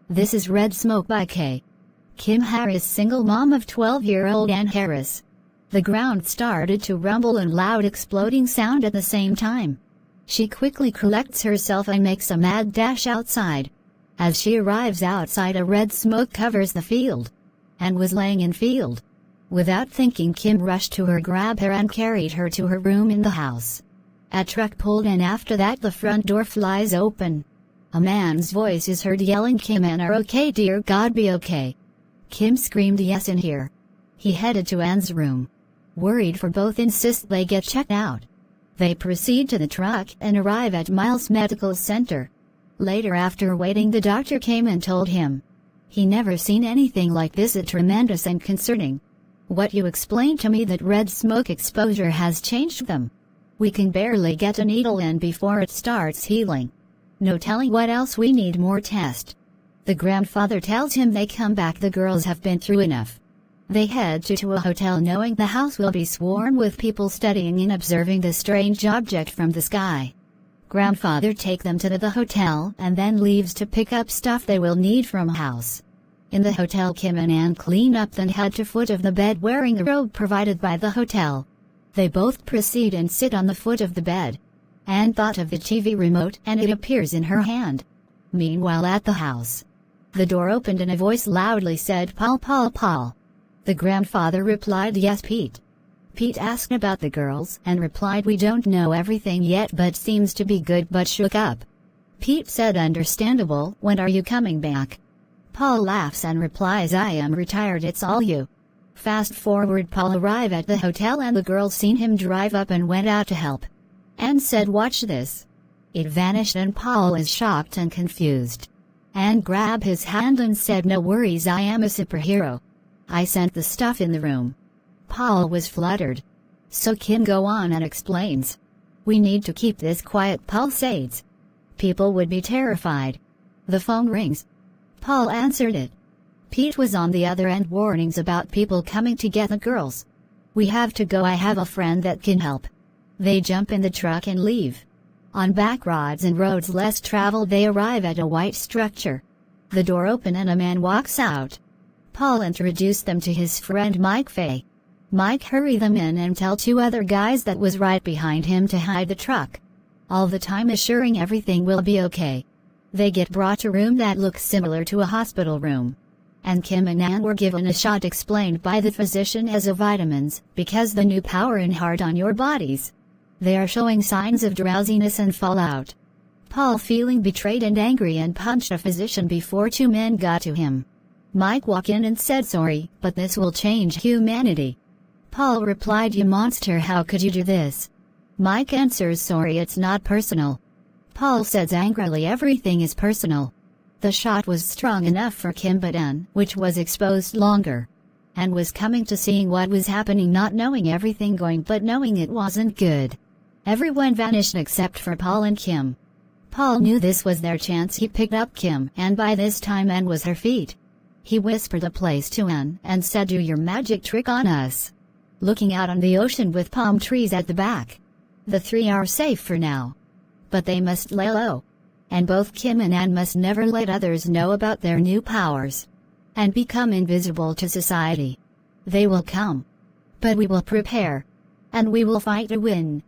This is Red Smoke by K. Kim Harris, single mom of 12-year-old Ann Harris. The ground started to rumble and loud exploding sound at the same time. She quickly collects herself and makes a mad dash outside. As she arrives outside, a red smoke covers the field. Ann was laying in field. Without thinking, Kim rushed to her, grabbed her and carried her to her room in the house. A truck pulled in. After that, the front door flies open. A man's voice is heard yelling, "Kim, Ann are okay, dear God, be okay." Kim screamed yes in here. He headed to Ann's room. Worried for both, insists they get checked out. They proceed to the truck and arrive at Miles Medical Center. Later, after waiting, the doctor came and told him he never seen anything like this. It's tremendous and concerning. What you explained to me, that red smoke exposure has changed them. We can barely get a needle in before it starts healing. No telling what else, we need more tests. The grandfather tells him they come back, the girls have been through enough. They head to a hotel, knowing the house will be swarmed with people studying and observing the strange object from the sky. Grandfather takes them to the hotel and then leaves to pick up stuff they will need from house. In the hotel, Kim and Ann clean up, then head to foot of the bed wearing a robe provided by the hotel. They both proceed and sit on the foot of the bed. Ann thought of the TV remote and it appears in her hand. Meanwhile, at the house, the door opened and a voice loudly said, "Paul, Paul, Paul." The grandfather replied, "Yes, Pete." Pete asked about the girls and replied, "We don't know everything yet, but seems to be good but shook up." Pete said, "Understandable, when are you coming back?" Paul laughs and replies, "I am retired, it's all you." Fast forward, Paul arrived at the hotel and the girls seen him drive up and went out to help. Ann said, "Watch this." It vanished and Paul is shocked and confused. Ann grabbed his hand and said, "No worries, I am a superhero. I sent the stuff in the room." Paul was fluttered. So Kim go on and explains, "We need to keep this quiet," Paul says. "People would be terrified." The phone rings. Paul answered it. Pete was on the other end, warnings about people coming to get the girls. "We have to go, I have a friend that can help." They jump in the truck and leave. On back roads and roads less traveled, they arrive at a white structure. The door opens and a man walks out. Paul introduced them to his friend Mike Fay. Mike hurried them in and tell two other guys that was right behind him to hide the truck, all the time assuring everything will be okay. They get brought to a room that looks similar to a hospital room. And Kim and Ann were given a shot explained by the physician as a vitamins, because the new power and hard on your bodies. They are showing signs of drowsiness and fallout. Paul feeling betrayed and angry and punched a physician before two men got to him. Mike walked in and said, "Sorry, but this will change humanity." Paul replied, "You monster, how could you do this?" Mike answers, "Sorry, it's not personal." Paul says angrily, "Everything is personal." The shot was strong enough for Kim, but Ann, which was exposed longer, and was coming to seeing what was happening, not knowing everything going, but knowing it wasn't good. Everyone vanished except for Paul and Kim. Paul knew this was their chance. He picked up Kim, and by this time Ann was her feet. He whispered a place to Ann and said, "Do your magic trick on us." Looking out on the ocean with palm trees at the back. The three are safe for now. But they must lay low. And both Kim and Ann must never let others know about their new powers. And become invisible to society. They will come. But we will prepare. And we will fight to win.